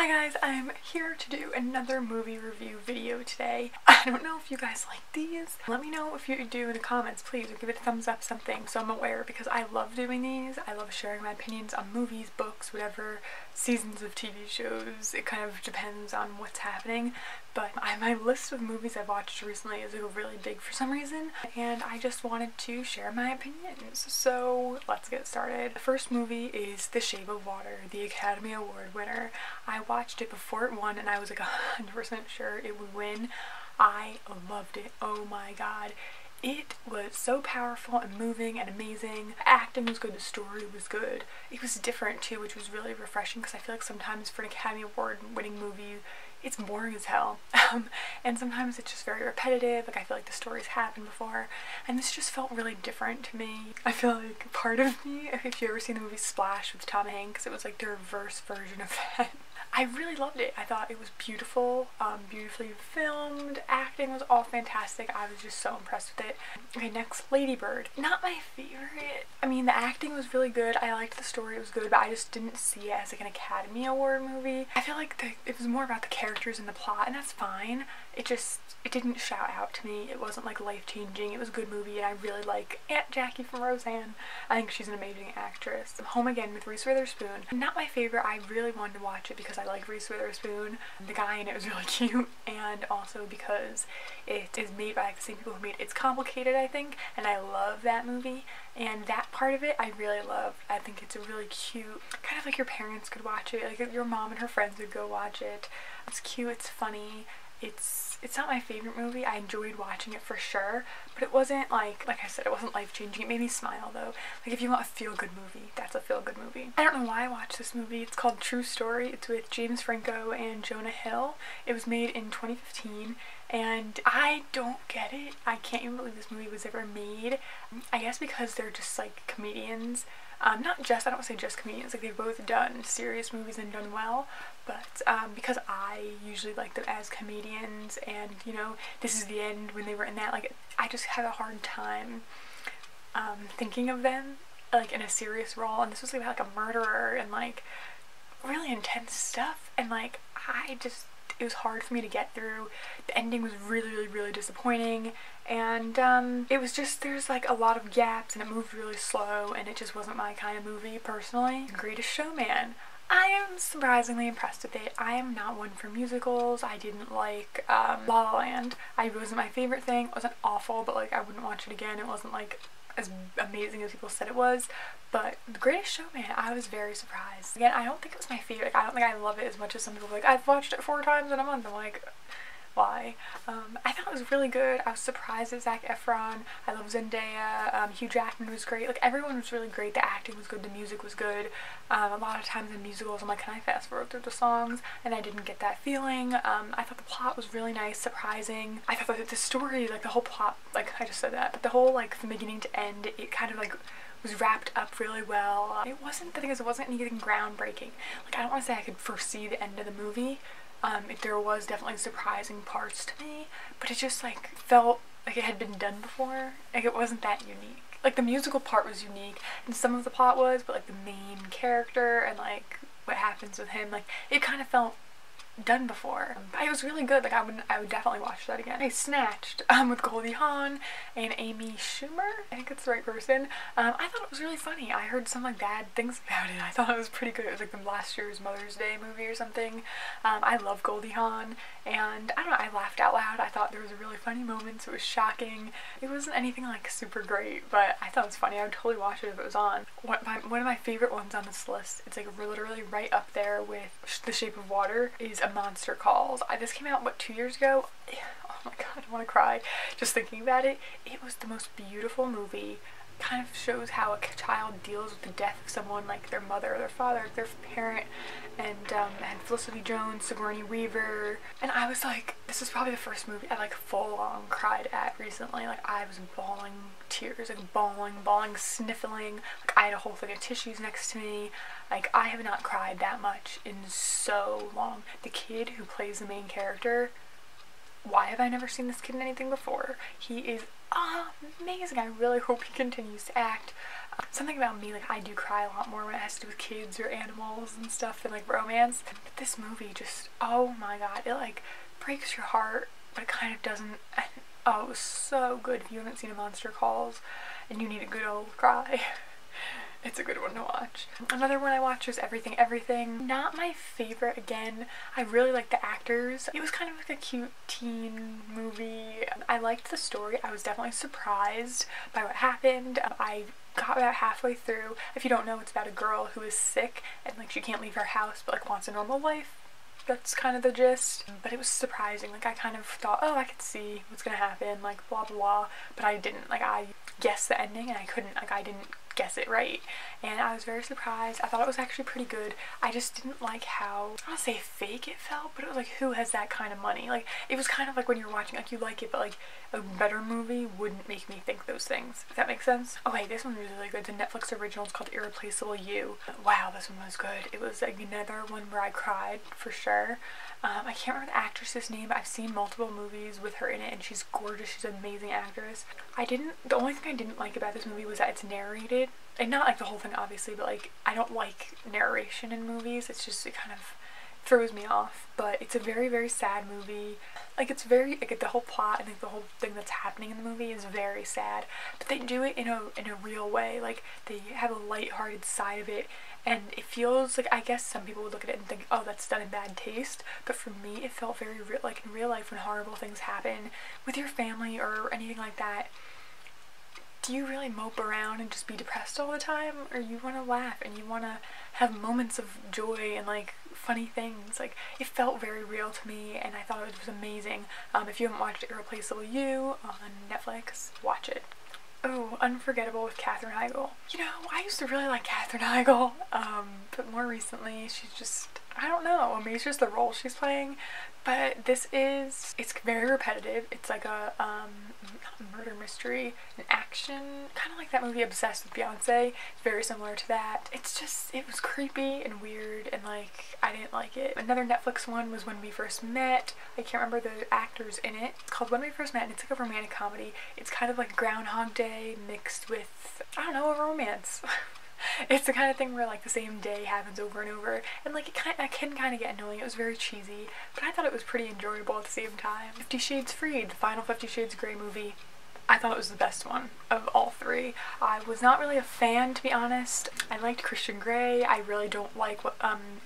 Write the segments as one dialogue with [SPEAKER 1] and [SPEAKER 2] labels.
[SPEAKER 1] Hi guys, I'm here to do another movie review video today. I don't know if you guys like these. Let me know if you do in the comments, please, or give it a thumbs up, something, so I'm aware, because I love doing these. I love sharing my opinions on movies, books, whatever, seasons of TV shows. It kind of depends on what's happening, but my list of movies I've watched recently is like really big for some reason, and I just wanted to share my opinions. So let's get started. The first movie is The Shape of Water, the Academy Award winner. I watched it before it won and I was like 100% sure it would win. I loved it. Oh my god. It was so powerful and moving and amazing. The acting was good, the story was good. It was different too, which was really refreshing, because I feel like sometimes for an Academy Award winning movie, it's boring as hell. And sometimes it's just very repetitive, like I feel like the stories happened before, and this just felt really different to me. I feel like part of me, if you ever seen the movie Splash with Tom Hanks, it was like the reverse version of that. I really loved it. I thought it was beautiful, beautifully filmed, acting was all fantastic. I was just so impressed with it. Okay, next, Lady Bird. Not my favorite. I mean, the acting was really good, I liked the story, it was good, but I just didn't see it as like an Academy Award movie. I feel like it was more about the characters and the plot, and that's fine. It didn't shout out to me. It wasn't like life-changing. It was a good movie, and I really like Aunt Jackie from Roseanne. I think she's an amazing actress. Home Again with Reese Witherspoon. Not my favorite. I really wanted to watch it because I like Reese Witherspoon. The guy in it was really cute, and also because it is made by like the same people who made It's Complicated, I think, and I love that movie. And that part of it I really love. I think it's a really cute, kind of like your parents could watch it, like your mom and her friends would go watch it. It's cute, it's funny. It's not my favorite movie. I enjoyed watching it for sure, but it wasn't like I said, it wasn't life-changing. It made me smile though. Like if you want a feel-good movie, that's a feel-good movie. I don't know why I watched this movie. It's called True Story. It's with James Franco and Jonah Hill. It was made in 2015, and I don't get it. I can't even believe this movie was ever made. I guess because they're just like comedians. I don't say just comedians, like they've both done serious movies and done well, but because I usually like them as comedians, and you know, This Is the End, when they were in that, like I just have a hard time thinking of them like in a serious role, and this was like a murderer and like really intense stuff, and like it was hard for me to get through. The ending was really disappointing, and it was just, there's like a lot of gaps and it moved really slow, and it just wasn't my kind of movie personally. Greatest Showman. I am surprisingly impressed with it. I am not one for musicals. I didn't like La La Land. It wasn't my favorite thing. It wasn't awful, but like I wouldn't watch it again. It wasn't like as amazing as people said it was, but The Greatest Showman, I was very surprised. Again, I don't think it was my favorite. Like, I don't think I love it as much as some people are like, I've watched it 4 times in a month. I'm like, why? I thought it was really good. I was surprised at Zac Efron. I love Zendaya. Hugh Jackman was great. Like, everyone was really great. The acting was good. The music was good. A lot of times in musicals, I'm like, can I fast forward through the songs? And I didn't get that feeling. I thought the plot was really nice, surprising. I thought that the story, like the whole plot, like I just said that, but the whole, like from beginning to end, it kind of like was wrapped up really well. It wasn't, the thing is, it wasn't anything groundbreaking. Like, I don't want to say I could foresee the end of the movie. There was definitely surprising parts to me, but it just like felt like it had been done before. Like, it wasn't that unique. Like, the musical part was unique, and some of the plot was, but like the main character and like what happens with him, like it kind of felt done before. But it was really good. Like, I would definitely watch that again. I Snatched with Goldie Hawn and Amy Schumer. I think it's the right person. I thought it was really funny. I heard some like bad things about it. I thought it was pretty good. It was like the last year's Mother's Day movie or something. I love Goldie Hawn, and I don't know, I laughed out loud. I thought there was a really funny moments. It was shocking. It wasn't anything like super great, but I thought it was funny. I would totally watch it if it was on. One of my favorite ones on this list, it's like literally right up there with The Shape of Water, is A Monster Calls. This came out, what, 2 years ago? Oh my god, I want to cry just thinking about it. It was the most beautiful movie. Kind of shows how a child deals with the death of someone, like their mother or their father, their parent, and Felicity Jones, Sigourney Weaver, and I was like, this is probably the first movie I like full on cried at recently. Like, I was bawling tears, like bawling, sniffling. Like, I had a whole thing of tissues next to me. Like, I have not cried that much in so long. The kid who plays the main character, why have I never seen this kid in anything before? He is amazing. I really hope he continues to act. Something about me, like I do cry a lot more when it has to do with kids or animals and stuff than like romance. But this movie just, oh my god, it like breaks your heart, but it kind of doesn't. And, oh, it was so good. If you haven't seen A Monster Calls and you need a good old cry, it's a good one to watch. Another one I watched was Everything Everything. Not my favorite again. I really liked the actors. It was kind of like a cute teen movie. I liked the story. I was definitely surprised by what happened. I got about halfway through. If you don't know, it's about a girl who is sick and like she can't leave her house but like wants a normal life. That's kind of the gist. But it was surprising. Like I kind of thought, oh, I could see what's gonna happen, like blah blah blah, but I didn't. Like I guessed the ending and I couldn't, like I didn't guess it right, and I was very surprised. I thought it was actually pretty good. I just didn't like how, I don't say fake it felt, but it was like, who has that kind of money? Like it was kind of like when you're watching, like you like it, but like a better movie wouldn't make me think those things, if that makes sense. Oh wait, this one was really good. It's a Netflix original. It's called Irreplaceable You. Wow, this one was good. It was like another one where I cried for sure. I can't remember the actress's name, but I've seen multiple movies with her in it and she's gorgeous. She's an amazing actress. The only thing I didn't like about this movie was that it's narrated. And not like the whole thing obviously, but like I don't like narration in movies. It's just, it kind of throws me off. But it's a very, very sad movie. Like it's very, like the whole plot and like the whole thing that's happening in the movie is very sad. But they do it in a real way. Like they have a lighthearted side of it. And it feels like, I guess some people would look at it and think, oh, that's done in bad taste. But for me, it felt very real, like in real life when horrible things happen with your family or anything like that. Do you really mope around and just be depressed all the time? Or you want to laugh and you want to have moments of joy and like funny things? Like it felt very real to me and I thought it was amazing. If you haven't watched Irreplaceable You on Netflix, watch it. Oh, Unforgettable with Katherine Heigl. You know, I used to really like Katherine Heigl, but more recently she's just, I don't know, maybe it's just the role she's playing, but it's very repetitive. It's like a murder mystery, an action, kind of like that movie Obsessed with Beyonce. It's very similar to that. It's just, it was creepy and weird and like, I didn't like it. Another Netflix one was When We First Met. I can't remember the actors in it. It's called When We First Met and it's like a romantic comedy. It's kind of like Groundhog Day mixed with, I don't know, a romance. It's the kind of thing where like the same day happens over and over and like it can kind of get annoying. It was very cheesy, but I thought it was pretty enjoyable at the same time. 50 Shades Freed, the final 50 Shades Grey movie. I thought it was the best one of all three. I was not really a fan, to be honest. I liked Christian Grey. I really don't like what,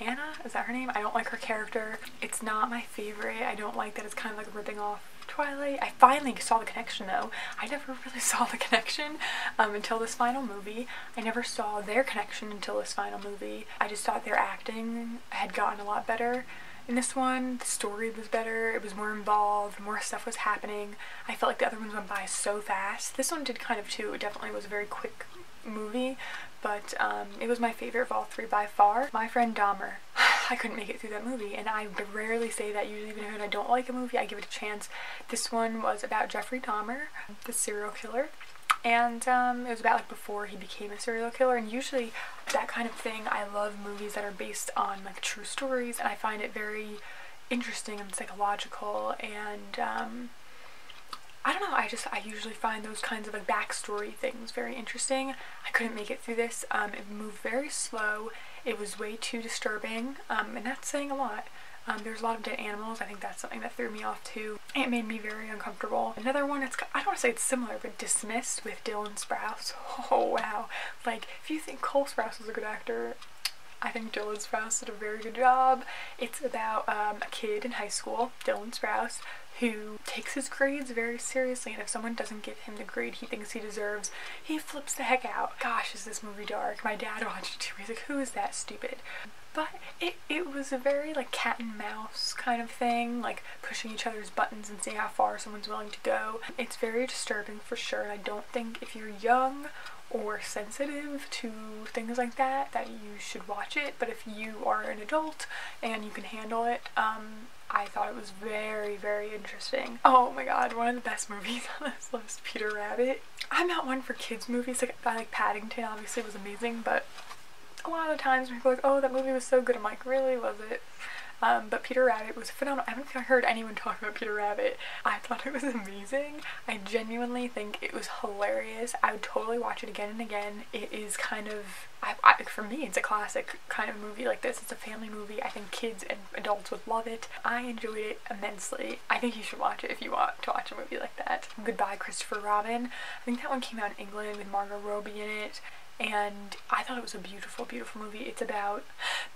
[SPEAKER 1] Anna, is that her name? I don't like her character. It's not my favorite. I don't like that it's kind of like ripping off Twilight. I finally saw the connection though. I never really saw the connection until this final movie. I never saw their connection until this final movie. I just thought their acting had gotten a lot better. In this one, the story was better, it was more involved, more stuff was happening. I felt like the other ones went by so fast. This one did kind of too. It definitely was a very quick movie, but it was my favorite of all three by far. My Friend Dahmer. I couldn't make it through that movie, and I rarely say that. Usually even when I don't like a movie, I give it a chance. This one was about Jeffrey Dahmer, the serial killer. And it was about like before he became a serial killer, and usually that kind of thing, I love movies that are based on like true stories, and I find it very interesting and psychological, and I don't know, I usually find those kinds of like backstory things very interesting. I couldn't make it through this. It moved very slow, it was way too disturbing, and that's saying a lot. There's a lot of dead animals. I think that's something that threw me off too. It made me very uncomfortable. Another one, I don't want to say it's similar, but Dismissed with Dylan Sprouse. Oh wow. Like, if you think Cole Sprouse is a good actor, I think Dylan Sprouse did a very good job. It's about a kid in high school, Dylan Sprouse, who takes his grades very seriously, and if someone doesn't give him the grade he thinks he deserves, he flips the heck out. Gosh, is this movie dark. My dad watched it too. He's like, who is that stupid? But it was a very like cat and mouse kind of thing, like pushing each other's buttons and seeing how far someone's willing to go. It's very disturbing for sure, and I don't think if you're young or sensitive to things like that you should watch it, but if you are an adult and you can handle it, I thought it was very, very interesting. Oh my god, one of the best movies on this list, Peter Rabbit. I'm not one for kids movies. Like, I like Paddington, obviously was amazing, but a lot of times people are like, oh, that movie was so good. I'm like, really, was it? But Peter Rabbit was phenomenal. I haven't heard anyone talk about Peter Rabbit. I thought it was amazing. I genuinely think it was hilarious. I would totally watch it again and again. It is kind of, for me, it's a classic kind of movie like this. It's a family movie. I think kids and adults would love it. I enjoyed it immensely. I think you should watch it if you want to watch a movie like that. Goodbye, Christopher Robin. I think that one came out in England with Margot Robbie in it. And I thought it was a beautiful, beautiful movie. It's about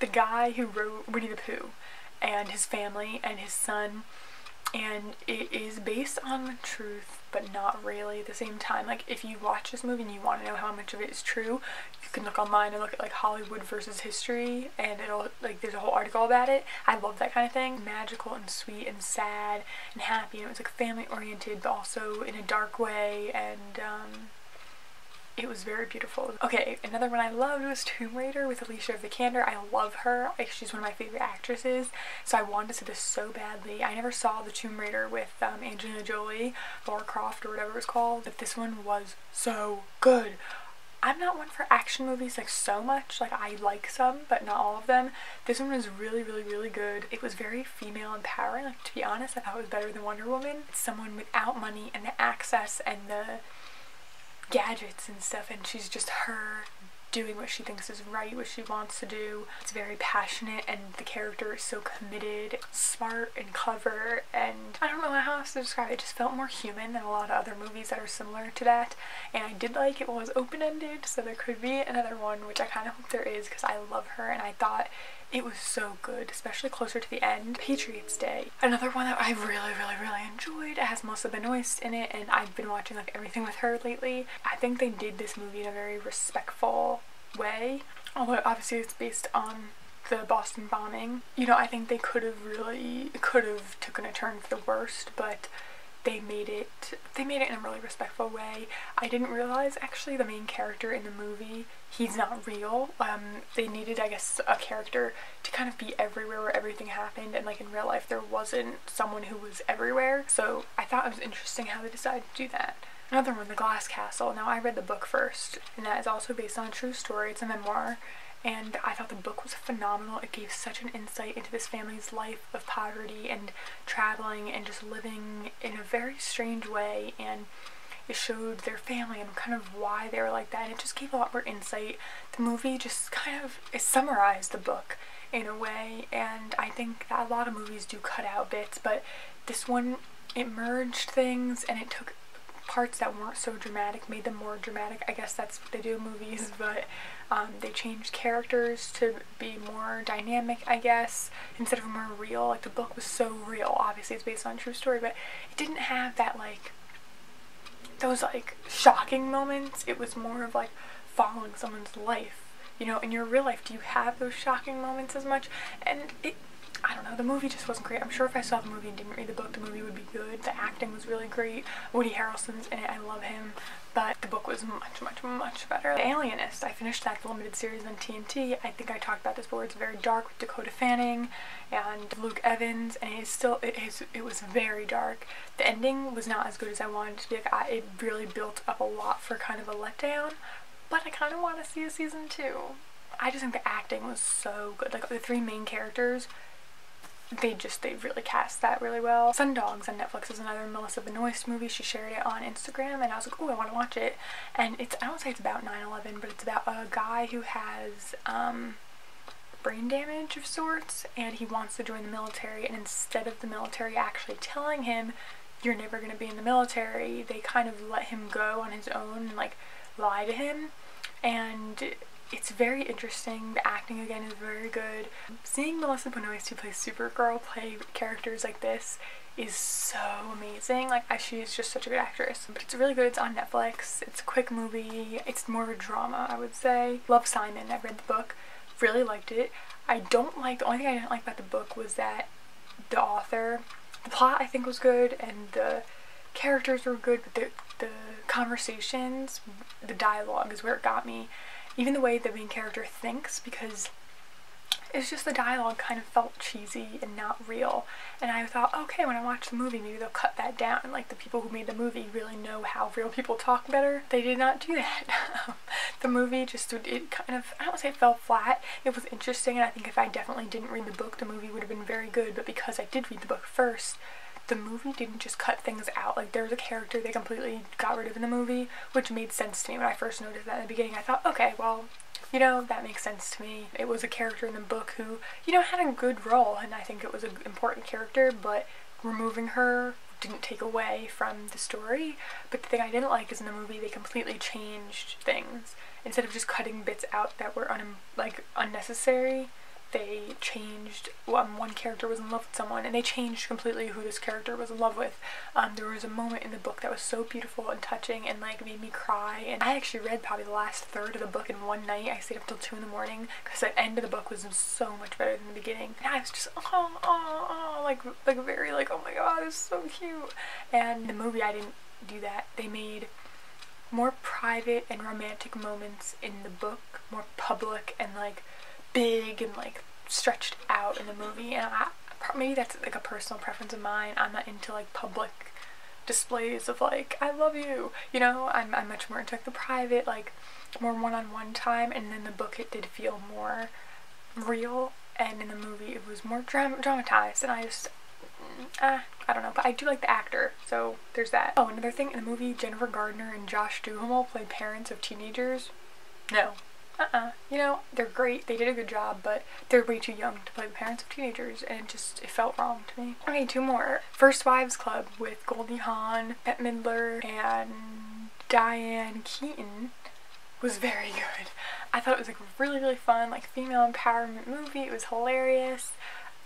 [SPEAKER 1] the guy who wrote Winnie the Pooh and his family and his son, and it is based on truth but not really at the same time. Like, if you watch this movie and you want to know how much of it is true, you can look online and look at like Hollywood versus history, and it'll, like, there's a whole article about it. I love that kind of thing. Magical and sweet and sad and happy, and it was like family oriented but also in a dark way, and it was very beautiful. Okay, another one I loved was Tomb Raider with Alicia Vikander. I love her. She's one of my favorite actresses, so I wanted to see this so badly. I never saw the Tomb Raider with Angelina Jolie, Lara Croft, or whatever it was called, but this one was so good. I'm not one for action movies like so much. Like, I like some, but not all of them. This one was really, really, really good. It was very female empowering. Like, to be honest, I thought it was better than Wonder Woman. It's someone without money and the access and the gadgets and stuff, and she's just her doing what she thinks is right, what she wants to do. It's very passionate, and the character is so committed, smart and clever, and I don't know how else to describe it. It just felt more human than a lot of other movies that are similar to that, and I did like it was open-ended, so there could be another one, which I kind of hope there is because I love her, and I thought it was so good, especially closer to the end. Patriots Day. Another one that I really, really, really enjoyed. It has Melissa Benoist in it, and I've been watching like everything with her lately. I think they did this movie in a very respectful way, although obviously it's based on the Boston bombing. You know, I think they could have taken a turn for the worst, but they made it in a really respectful way. I didn't realize actually the main character in the movie, he's not real. They needed, I guess, a character to kind of be everywhere where everything happened, and like in real life there wasn't someone who was everywhere, so I thought it was interesting how they decided to do that. Another one, The Glass Castle. Now, I read the book first, and that is also based on a true story. It's a memoir, and I thought the book was phenomenal. It gave such an insight into this family's life of poverty and traveling and just living in a very strange way, and it showed their family and kind of why they were like that, and it just gave a lot more insight. The movie just kind of, it summarized the book in a way, and I think that a lot of movies do cut out bits, but this one, it merged things, and it took parts that weren't so dramatic, made them more dramatic. I guess that's what they do in movies, but they changed characters to be more dynamic, I guess, instead of more real. Like, the book was so real. Obviously it's based on a true story, but it didn't have that, like, those like shocking moments. It was more of like following someone's life. You know, in your real life, do you have those shocking moments as much? And I don't know, the movie just wasn't great. I'm sure if I saw the movie and didn't read the book, the movie would be good. The acting was really great. Woody Harrelson's in it, I love him. But the book was much, much, much better. The Alienist, I finished that limited series on TNT. I think I talked about this before. It's very dark with Dakota Fanning and Luke Evans, and it was very dark. The ending was not as good as I wanted it to be. Like, it really built up a lot for kind of a letdown, but I kind of want to see a season 2. I just think the acting was so good. Like, the three main characters, they really cast that really well. Sundogs on Netflix is another Melissa Benoist movie. She shared it on Instagram, and I was like, oh, I want to watch it. And it's, I don't say it's about 9/11, but it's about a guy who has brain damage of sorts, and he wants to join the military, and instead of the military actually telling him, you're never going to be in the military, they kind of let him go on his own and like lie to him. And it's very interesting. The acting again is very good. Seeing Melissa Benoist, who plays Supergirl, play characters like this is so amazing. Like, she is just such a good actress. But it's really good. It's on Netflix. It's a quick movie. It's more of a drama, I would say. Love Simon. I read the book. Really liked it. The only thing I didn't like about the book was that the author, the plot I think was good, and the characters were good, but the conversations, the dialogue is where it got me. Even the way the main character thinks, because It's just the dialogue kind of felt cheesy and not real. And I thought, okay, when I watch the movie, maybe they'll cut that down. And like the people who made the movie really know how real people talk better. They did not do that. The movie just, it kind of, I don't want to say it fell flat. It was interesting, and I think if I definitely didn't read the book, the movie would have been very good. But because I did read the book first, the movie didn't just cut things out. Like, there was a character they completely got rid of in the movie, which made sense to me when I first noticed that in the beginning. I thought, okay, well, you know, that makes sense to me. It was a character in the book who, you know, had a good role, and I think it was an important character, but removing her didn't take away from the story. But the thing I didn't like is in the movie they completely changed things. Instead of just cutting bits out that were unnecessary, they changed, one character was in love with someone, and they changed completely who this character was in love with. There was a moment in the book that was so beautiful and touching and like made me cry, and I actually read probably the last third of the book in one night. I stayed up till 2 in the morning because the end of the book was so much better than the beginning. And I was just, like very like, oh my god, this is so cute. And the movie, I didn't do that. They made more private and romantic moments in the book, more public and like big and like stretched out in the movie, and maybe that's like a personal preference of mine. I'm not into like public displays of like, I love you, you know. I'm much more into like the private, like more one-on-one time, and in the book it did feel more real, and in the movie it was more dramatized, and I just I don't know, but I do like the actor, so there's that. Oh, another thing, in the movie Jennifer Gardner and Josh Duhamel played parents of teenagers. No. You know, they're great, they did a good job, but they're way too young to play the parents of teenagers, and it felt wrong to me. Okay, 2 more. First Wives Club with Goldie Hawn, Bette Midler, and Diane Keaton was very good. I thought it was like a really, really fun, like female empowerment movie. It was hilarious.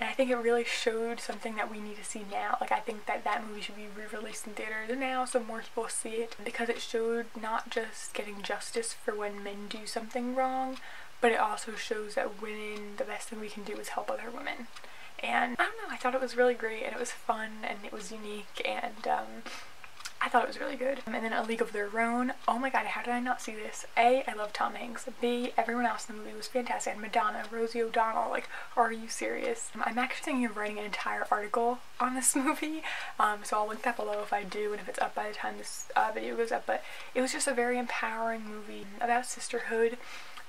[SPEAKER 1] And I think it really showed something that we need to see now. Like, I think that movie should be re-released in theaters now so more people see it, because it showed not just getting justice for when men do something wrong, but it also shows that women, the best thing we can do is help other women. And I don't know, I thought it was really great, and it was fun, and it was unique, and I thought it was really good. And then A League of Their Own. Oh my god, how did I not see this? A, I love Tom Hanks. B, everyone else in the movie was fantastic. And Madonna, Rosie O'Donnell, like, are you serious? I'm actually thinking of writing an entire article on this movie, so I'll link that below if I do, and if it's up by the time this video goes up. But it was just a very empowering movie about sisterhood,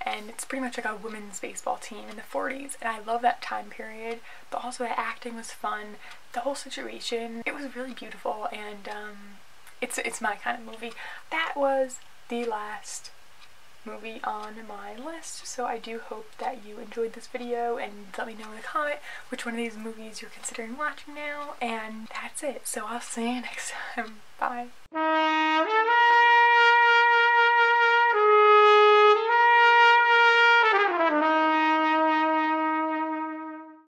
[SPEAKER 1] and it's pretty much like a women's baseball team in the 40s, and I love that time period, but also the acting was fun. The whole situation, it was really beautiful, and it's my kind of movie. That was the last movie on my list, so I do hope that you enjoyed this video, and let me know in the comment which one of these movies you're considering watching now, and that's it. So I'll see you next time. Bye.